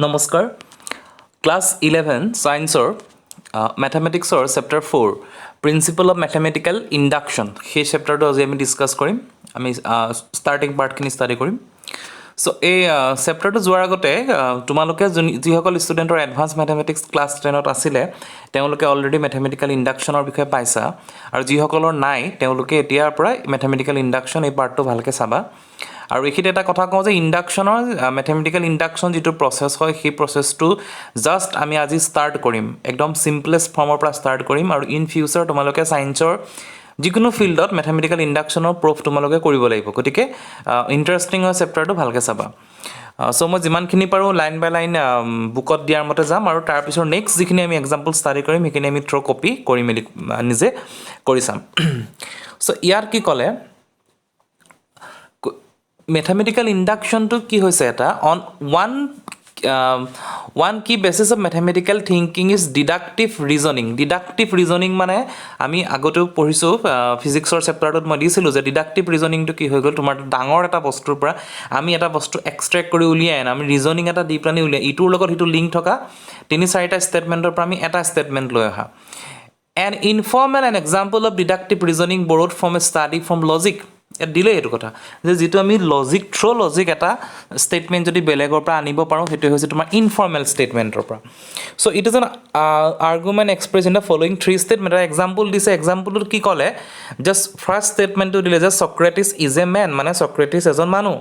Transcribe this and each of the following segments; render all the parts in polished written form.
নমস্কাৰ ক্লাছ 11 সায়েন্সৰ ম্যাথমেটিক্সৰ chapter 4 principle of mathematical induction সেই চেপ্টাৰটো আজি আমি ডিসকাস কৰিম আমি ষ্টাৰ্টিং পাৰ্টখিনি ষ্টাডি কৰিম সো এই চেপ্টাৰটো যোৱাৰ আগতে তোমালোকে যিসকল ষ্টুডেণ্টৰ এডভান্স মেথমেটিক্স ক্লাছ 10ত আছিলে তেওঁলোকে অলৰেডি মেথমেটিক্যাল ইন্ডাকশনৰ বিষয়ে পাইছা আৰু যিসকলৰ নাই তেওঁলোকে এতিয়াৰ পৰা মেথমেটিক্যাল ইন্ডাকশন এই পাৰ্টটো ভালকৈ চাবা আৰু এখিতে এটা কথা কওঁ যে ইন্ডাকশনৰ মেথমেটিক্যাল ইন্ডাকশন যেটো প্ৰসেস হয় সেই প্ৰসেসটো জাস্ট আমি আজি ষ্টাৰ্ট কৰিম একদম সিম্পলেষ্ট ফৰ্মৰ পৰা ষ্টাৰ্ট কৰিম আৰু ইন ফিউচাৰ তোমালোকে সায়েন্সৰ যিকোনো ফিল্ডত মেথমেটিক্যাল ইন্ডাকশনৰ প্ৰুফ তোমালোকে কৰিব লাগিব গতিকে ইন্টাৰেষ্টিং হয় চেপ্টাৰটো ভালকৈ চাবা সো মই যিমানখিনি পাৰো লাইন বাই লাইন বুকত দিয়াৰ মতে যাম আৰু তাৰ পিছৰ নেক্সট যিখিনি আমি এক্সাম্পল ষ্টাডি কৰিম সেইখিনি আমি থ্ৰ কপি কৰি মেলি নিজে কৰি চাম সো ইয়াৰ কি ক'লে mathematical induction to ki hoise eta on one key basis of mathematical thinking is deductive reasoning mane ami agote porisu physics or chapter dot moi disilu je deductive reasoning to ki hoy gol tomar dangor eta bostur pura ami eta bostu extract kori uliai na ami reasoning eta di plani uliai itur logot hitu link thoka tini sarita statement or pura ami eta statement loi aha an informal an example of deductive reasoning borrowed from a study from logic দিলে এটো কথা যে যেটো আমি logic throw logic এটা statement যদি বেলেগৰ পৰা আনিব পাৰো হেতু হৈছে তোমাৰ ইনফৰ্মেল স্টেটমেন্টৰ পৰা so it is N argument express in the following three statement example দিছে এক্সাম্পলটো কি ক'লে জাস্ট ফাৰ্স্ট স্টেটমেন্টটো দিলে যে সক্ৰেটিস ইজ এ ম্যান মানে সক্ৰেটিস এজন মানুহ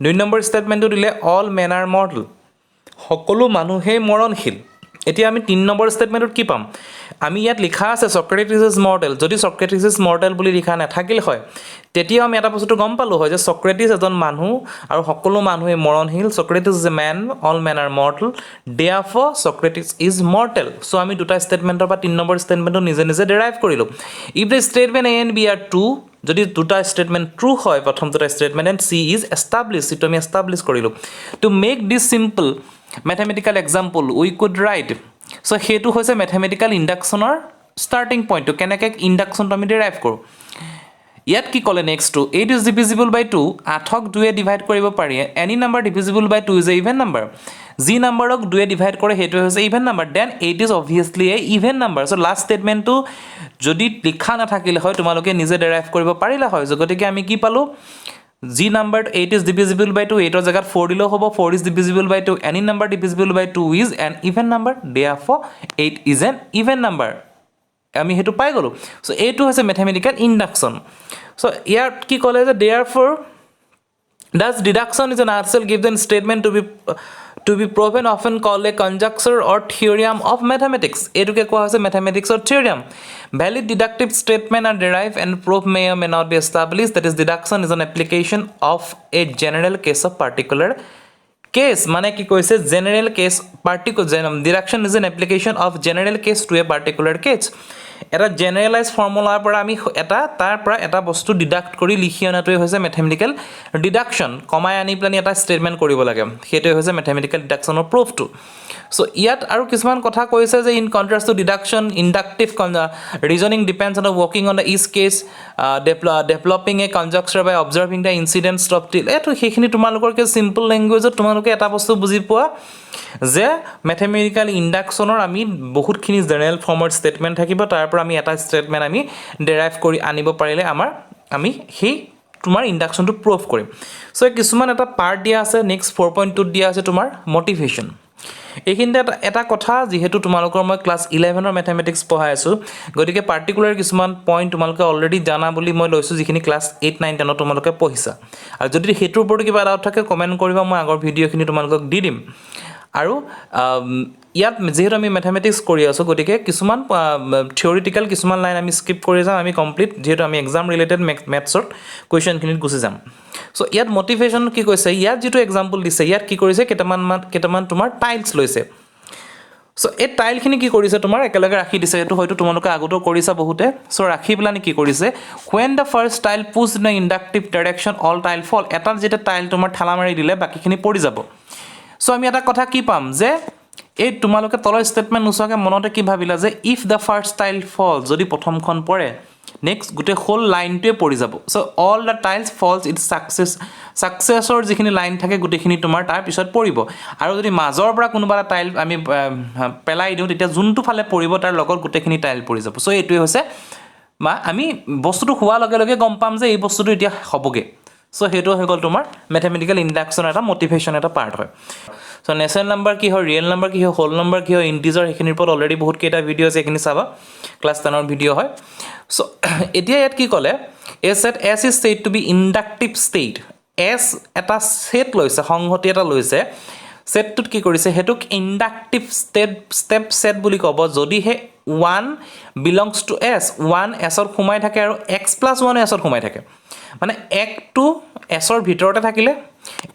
দুই নম্বৰ স্টেটমেন্টটো দিলে অল মেন আৰ মৰ্টেল সকলো মানুহে মৰণশীল এতিয়া আমি 3 নম্বৰ স্টেটমেন্টত কি পাম আমি ইয়াত লিখা আছে সক্ৰেটিস ইজ মৰ্টেল যদি সক্ৰেটিস ইজ মৰ্টেল বুলি লিখা নাথাকিল হয় তেতিয়া আমি এটা বস্তু গম পালো হয় যে সক্ৰেটিস এজন মানুহ আৰু সকলো মানুহে মৰণশীল Socrates is a man all men are mortal therefore Socrates is mortal so আমি দুটা স্টেটমেন্টৰ পৰা 3 নম্বৰ স্টেটমেন্টটো নিজে নিজে ডেৰাইভ কৰিলো if the statement A and B are true যদি দুটা স্টেটমেন্ট ট্ৰু হয় প্ৰথম দুটা statement and C is establish ইটো আমি এষ্টাবলিশ কৰিলো to make this simple mathematical example we could write so hetu hoise mathematical induction or starting point to keneke induction to ami derive koru yat ki kole next to 8 is divisible by 2 8 ok 2 e divide koribo pari any number divisible by 2 is a even number z number ok 2 e divide kore hetu hoise even number then 8 is obviously a even number so last statement to jodi likha na thakile hoy tumaloke nije derive koribo parila hoy jogotike ami ki palu G number 8 is divisible by 2 8 or jagat 4 dilo hobo 4 is divisible by 2 any number divisible by 2 is an even number therefore 8 is an even number ami hetu pai golo so a2 has a mathematical induction so here ki kole je therefore thus deduction is an ourself given statement to be proven often called a conjecture or theorem of mathematics etuke koa hoise mathematics or theorem valid deductive statement are derived and proof may or may not be established that is deduction is an application of a general case of particular case mane ki koise general case particular deduction is an application of general case to a particular case এটা জেনাৰেলাইজ ফৰ্মুলাৰ পৰা আমি এটা তাৰ পৰা এটা বস্তু deduct কৰি লিখি আনাটোই হৈছে ম্যাথমেটিক্যাল ডিডাকশন কমাই আনি প্লানি এটা স্টেটমেন্ট কৰিব লাগে হেতু হৈছে ম্যাথমেটিক্যাল ডিডাকশনৰ প্ৰুফটো সো ইয়াত আৰু কিছুমান কথা কৈছে যে in contrast to deduction inductive reasoning depends on working on the each case developing a conjecture by observing the incidents of till এটো হেখিনি তোমালোকৰ কে সিম্পল ল্যাঙ্গুৱেজত তোমালোকে এটা বস্তু বুজি পোৱা যে ম্যাথমেটিক্যাল ইন্ডাকশনৰ আমি বহুতখিনি জেনাৰেল ফৰ্মৰ স্টেটমেন্ট থাকিব তাৰ পৰা আমি এটা স্টেটমেন্ট আমি ডেৰাইভ কৰি আনিব পাৰিলে আমাৰ আমি সেই তোমাৰ ইন্ডাকশনটো প্ৰুফ কৰিম সো কিছুমান এটা পাৰ্ট দিয়া আছে নেক্সট 4.2 দিয়া আছে তোমাৰ মোটিভেশন এইখিনতে এটা কথা যেহেতু তোমালোকৰ মই ক্লাস 11 ৰ ম্যাথমেটিক্স পঢ়াই আছো গতিকে পাৰ্টিকুলাৰ কিছুমান পইণ্ট তোমালোকে অলৰেডি জানা বুলি মই লৈছো যিখিনি ক্লাস 8 9 10 ত তোমালোকে পঢ়িছা আৰু যদি হেতুৰ ওপৰত কিবা ডাউট থাকে কমেন্ট কৰিবা মই আগৰ ভিডিওখিনি তোমালোকক দি দিম আৰু ইয়াত যেহেতু আমি ম্যাথমেটিক্স কৰি আছো গতিকে কিছুমান থিওৰিটিক্যাল কিছুমান লাইন আমি স্কিপ কৰি যাম আমি কমপ্লিট যেহেতু আমি এক্সাম ৰিলেটেড ম্যাথছৰ কোৱেশ্চনখিনিত গুছি যাম সো ইয়াত মোটিভেশন কি কৈছে ইয়াত যেটো এক্সাম্পল দিছে ইয়াত কি কৰিছে কেটামান তোমাৰ টাইলস লৈছে সো এই টাইলখিনি কি কৰিছে তোমাৰ একেলগে ৰাখি দিছে এটো হয়তো তোমালোকে আগতো কৰিছা বহুতে সো ৰাখি প্লানি কি কৰিছে when the first tile pushed in the inductive direction all tile fall এটা যেটা টাইল তোমাৰ ঠালা মাৰি দিলে বাকিখিনি পৰি যাব সো আমি এটা কথা কি পাম যে এই তোমালোকে তলৰ স্টেটমেন্ট নুছাকে মনতে কি ভাবিলা যে if the first tile falls যদি প্ৰথমখন পৰে নেক্সট গোটেই হোল লাইনটোৱে পৰি যাব so' all the tiles falls it ছাকচেছৰ যিখিনি লাইন থাকে গোটেইখিনি তোমাৰ তাৰ পিছত পৰিব আৰু যদি মাজৰ পৰা কোনোবা এটা টাইল আমি পেলাই দিওঁ তেতিয়া যোনটো ফালে পৰিব তাৰ লগত গোটেইখিনি টাইল পৰি যাব চ' এইটোৱে হৈছে বা আমি বস্তুটো হোৱাৰ লগে লগে গম পাম যে এই বস্তুটো এতিয়া হ'বগৈ চ' সেইটো হৈ গ'ল তোমাৰ মেথমেটিকেল ইণ্ডাকশ্যনৰ এটা মটিভেশ্যন এটা পাৰ্ট হয় চ' নেচেৰেল নাম্বাৰ কি হয় ৰিয়েল নাম্বাৰ কি হয় হোল নাম্বাৰ কি হয় ইণ্টিজাৰ সেইখিনিৰ ওপৰত অলৰেডি বহুতকেইটা ভিডিঅ' আছে সেইখিনি চাবা ক্লাছ 10ৰ ভিডিঅ' হয় চ' এতিয়া ইয়াত কি ক'লে a set S is said to be inductive state S এটা ছেট লৈছে সংহতি এটা লৈছে ছেটটোত কি কৰিছে সেইটোক ইণ্ডাক্টিভ ষ্টেপ ছেট বুলি ক'ব যদিহে 1 বিলংছ টু এছ 1 এছত সোমাই থাকে আৰু এক্স প্লাছ 1 এছত সোমাই থাকে মানে একটো এছৰ ভিতৰতে থাকিলে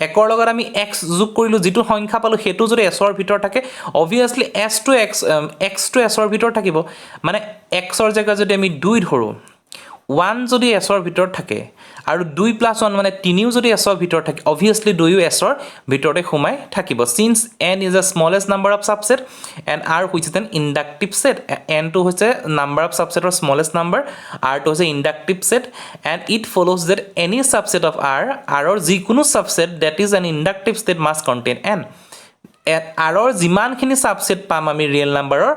একৰ লগত আমি এক্স যোগ কৰিলোঁ যিটো সংখ্যা পালোঁ সেইটো যদি এছৰ ভিতৰত থাকে অবভিয়াছলি এক্সটো এছৰ ভিতৰত থাকিব মানে এক্সৰ জেগাত যদি আমি 2 ধৰোঁ 1 যদি এছৰ ভিতৰত থাকে আৰু 2 + 1 মানে 3ও যদি এছৰ ভিতৰত থাকে অবভিয়াছলি 2ও এছৰ ভিতৰতে সোমাই থাকিব since n is the smallest number of subset and r which is an inductive set n টো হৈছে নাম্বাৰ অফ ছাবছেটৰ স্মলেষ্ট নাম্বাৰ r টো হৈছে inductive set and it follows that any subset of r ৰ যিকোনো subset that is an inductive set must contain n আৰৰ যিমানখিনি subset পাম আমি ৰিয়েল নাম্বাৰৰ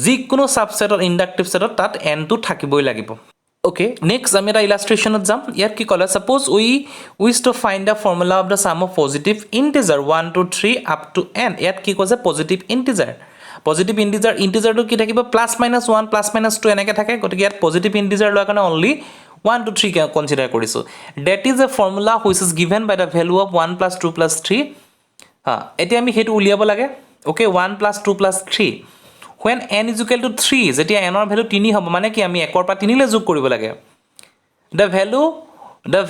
যিকোনো ছাবছেটৰ ইণ্ডাক্টিভ ছেটত তাত n টো থাকিবই লাগিব ওকে নেক্সট আমি এটা ইলাষ্ট্ৰেশ্যনত যাম ইয়াত কি ক'লে suppose we wish to find the formula of the sum of positive integer 1 2 3 up to n ইয়াত কি কৈছে পজিটিভ ইণ্টিজাৰটো কি থাকিব প্লাছ মাইনাছ 1 প্লাছ মাইনাছ 2 এনেকৈ থাকে গতিকে ইয়াত পজিটিভ ইণ্টিজাৰ লোৱাৰ কাৰণে অনলি 1 2 3 কনচিডাৰ কৰিছোঁ that is a formula which is given by the value of 1 + 2 + 3 এতিয়া আমি সেইটো উলিয়াব লাগে okay 1 + 2 + 3 when n is equal to 3 যেতিয়া n ৰ ভ্যালু 3 হ'ব মানে কি আমি 1 ৰ পৰা 3 লৈ যোগ কৰিব লাগে the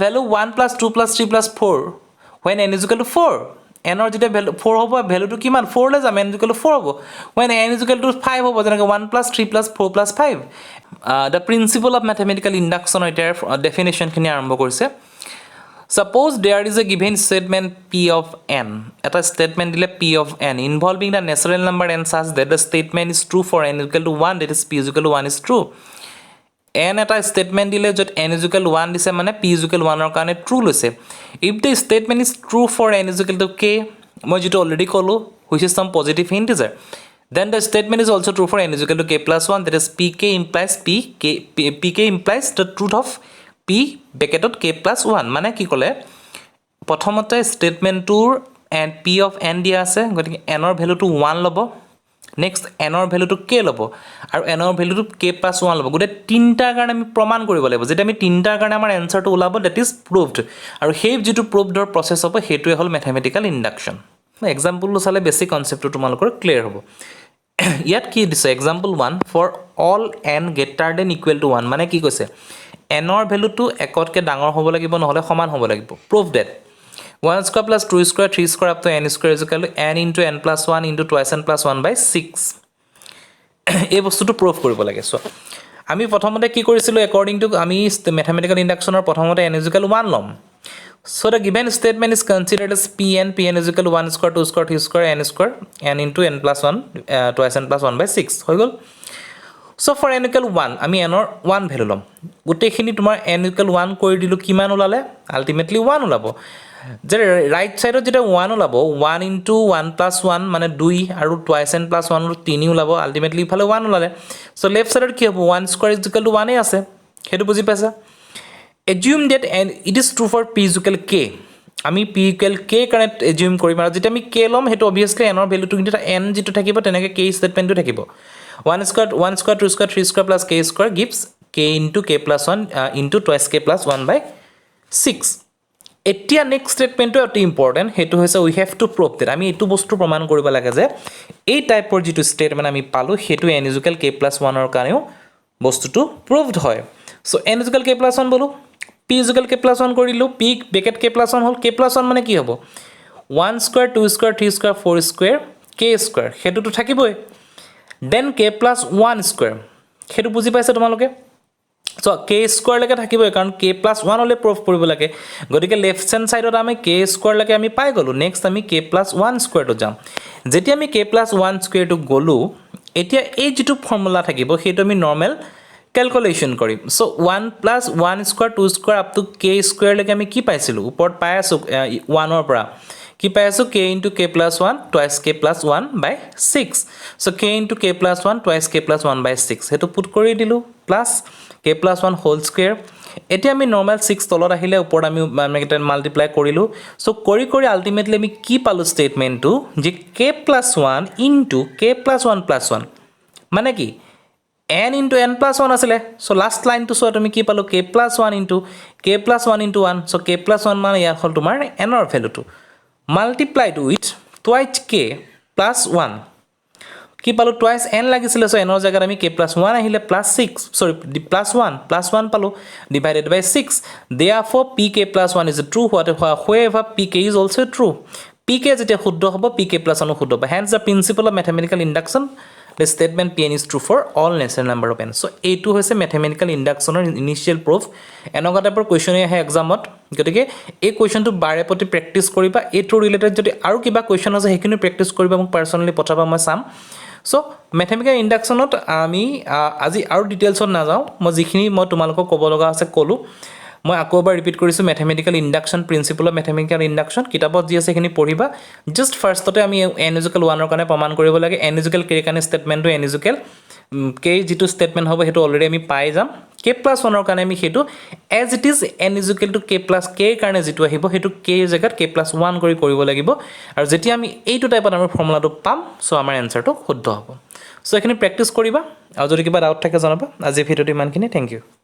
value 1 + 2 + 3 + 4 when n is equal to 4 n ৰ যেতিয়া ভ্যালু 4 হ'ব ভ্যালুটো কিমান 4 লৈ যাম n is equal to 4 হ'ব when n is equal to 5 হ'ব যেনেকৈ 1 + 3 + 4 + 5 the principle of mathematical induction এটাৰ ডেফিনেশ্যন খিনি আৰম্ভ কৰিছে Suppose there is a given statement P of n. এটা statement দিলে P of n involving the natural number n such that the statement is true for n is equal to 1 that is P is equal to 1 is true. n এটা statement দিলে য'ত n is equal to 1 দিছে মানে P is equal to 1 ৰ কাৰণে true লৈছে. If the statement is true for n is equal to k মই যেটো already ক'লো which is some positive integer then the statement is also true for n is equal to k + 1 that is pk implies the truth of p ব্ৰেকেটত k + 1 মানে কি ক'লে প্ৰথমতে ষ্টেটমেণ্টটোৰ and p of n দিয়া আছে গতিকে n ৰ ভ্যালুটো 1 ল'ব next n ৰ ভ্যালুটো k ল'ব আৰু n ৰ ভ্যালুটো k + 1 ল'ব গোটেই তিনটাৰ কাৰণে আমি প্ৰমাণ কৰিব লাগিব যেতিয়া আমি তিনটাৰ কাৰণে আমাৰ এনসাৰটো ওলাব দ্যাট ইজ প্ৰুভড আৰু সেই যেটো প্ৰুভডৰ প্ৰসেছ হ'ব হেতুৱে হ'ল মেথমেটিক্যাল ইন্ডাকশন এক্সাম্পল চালে বেছি কনসেপ্টটো তোমালোকৰ ক্লিয়াৰ হ'ব ইয়াত কি দিছে example 1 for all n greater than equal to 1 মানে কি কৈছে n ৰ ভ্যালুটো একতকে ডাঙৰ হ'ব লাগিব নহলে সমান হ'ব লাগিব prove that 1 square plus 2 square 3 square up to n square is equal to n into n plus 1 into twice n plus 1 by 6 এই বস্তুটো প্ৰুভ কৰিব লাগে সো আমি প্ৰথমতে কি কৰিছিলো according to আমি mathematical induction ৰ প্ৰথমতে n is equal to 1 লম so the given statement is considered as pn is equal to 1 square 2 square 3 square n into n plus 1 twice n plus 1 by 6 হৈ গল so for n equal 1 আমি n ৰ 1 value লম গুটেখিনি তোমাৰ n equal 1 কৰি দিলু কিমান ওলালে ultimately 1 ওলাব যে রাইট সাইডত যেটা 1 ওলাব 1 into 1 plus 1 মানে 2 আৰু twice n plus 1 ৰ 3 ওলাব আলটিমেটলি ইফালে 1 ওলালে সো লেফট সাইডত কি হ'ব 1 square is equal to 1 এ আছে হেতু বুজি পাইছা assume that it is true for p is equal to k আমি p equal k connect assume কৰিম আৰু যেটা আমি k লম হেতু obviously n ৰ ভ্যালুটো কিন্তু n যেটো থাকিব তেনেকে k স্টেটমেন্টটো থাকিব 1 square 2 square 3 square plus k square gives k into k plus 1 into twice k plus 1 by 6 এতিয়া নেক্সট স্টেটমেন্টটো অতি ইম্পৰ্টেন্ট হেতু হৈছে we have to prove that আমি এটো বস্তু প্ৰমাণ কৰিব লাগে যে এই টাইপৰ যেটো স্টেটমেন্ট আমি পালো হেতু n is equal k plus 1 ৰ কাৰণেও বস্তুটো proved হয় so n is equal k plus 1 বলো p is equal k plus 1 কৰিলো p ব্ৰেকেট k plus 1 হল k plus 1 মানে কি হ'ব 1 square 2 square 3 square 4 square k square হেতুটো থাকিবই then k plus 1 square হেতু বুজি পাইছা তোমালোকে so k square লকে থাকিবই কাৰণ k plus 1 হলে প্ৰুফ কৰিব লাগে গতিকে লেফট হ্যান্ড সাইডত আমি k square লকে আমি পাই গলো নেক্সট আমি k plus 1 square তো যাম যেতিয়া আমি k plus 1 square তো গলো এতিয়া এই যেটো ফৰ্মুলা থাকিব হেতু আমি নৰমাল কেলকুলেশ্যন কৰিম so' 1 plus 1 square 2 square up to k স্কুৱাৰলৈকে আমি কি পাইছিলোঁ ওপৰত পাই আছোঁ 1ৰ পৰা কি পাই আছোঁ কে into k plus 1 twice k plus 1 বাই 6 চ' কে into k plus 1 twice k plus 1 বাই 6 সেইটো পুট কৰি দিলোঁ প্লাছ কে প্লাছ 1 হোল স্কুৱেৰ এতিয়া আমি নৰ্মেল 6 তলত আহিলে ওপৰত আমি মাল্টিপ্লাই কৰিলোঁ চ' কৰি কৰি আল্টিমেটলি আমি কি পালোঁ ষ্টেটমেণ্টটো যে কে plus 1 into k plus 1 plus 1 মানে কি n ইনটু n প্লাছ 1 আছিলে চ' লাষ্ট লাইনটো চোৱা তুমি কি পালোঁ k plus 1 into k plus 1 into 1 so' k plus 1 মানে ইয়াত হ'ল তোমাৰ nৰ ভেলুটো multiplied with twice k plus 1 কি পালোঁ টুৱাইছ n লাগিছিলে চ' nৰ জেগাত আমি কে প্লাছ 1 আহিলে প্লাছ 6 চৰি প্লাছ 1 পালোঁ divided by 6 therefore P k plus 1 is true however P k is also' true P k যেতিয়া শুদ্ধ হ'ব পি কে প্লাছ 1 শুদ্ধ হ'ব hence the principle of mathematical induction the statement pn is true for all natural number of n so এইটো হৈছে mathematical ইণ্ডাকশ্যনৰ initial proof এনেকুৱা টাইপৰ কুৱেশ্যনে আহে এক্সামত গতিকে এই কুৱেশ্যনটো বাৰে প্ৰতি প্ৰেক্টিছ কৰিবা এইটো ৰিলেটেড যদি আৰু কিবা কুৱেশ্যন আছে সেইখিনি প্ৰেক্টিছ কৰিবা মোক পাৰ্চনেলি পঠাবা মই চাম চ' মেথমেটিকেল ইণ্ডাকশ্যনত আমি আজি আৰু ডিটেইলছত নাযাওঁ মই যিখিনি মই তোমালোকক ক'ব লগা আছে ক'লোঁ মই আকৌ এবাৰ ৰিপিট কৰিছোঁ mathematical induction principle of mathematical induction কিতাপত যি আছে সেইখিনি পঢ়িবা জাষ্ট ফাৰ্ষ্টতে আমি এন ইজুকেল 1ৰ কাৰণে প্ৰমাণ কৰিব লাগে এন ইজুকেল কেৰ কাৰণে ষ্টেটমেণ্টটো এন ইজুকেল কে যিটো ষ্টেটমেণ্ট হ'ব সেইটো অলৰেডি আমি পাই যাম কে প্লাছ 1ৰ কাৰণে আমি সেইটো as it is n equal to k plus কেৰ কাৰণে যিটো আহিব সেইটো কে জেগাত কে প্লাছ 1 কৰি কৰিব লাগিব আৰু যেতিয়া আমি এইটো টাইপত আমাৰ ফৰ্মুলাটো পাম চ' আমাৰ এনচাৰটো শুদ্ধ হ'ব চ' এইখিনি প্ৰেক্টিছ কৰিবা আৰু যদি কিবা ডাউট থাকে জনাবা আজি ভিডিঅ'টো ইমানখিনি থেংক ইউ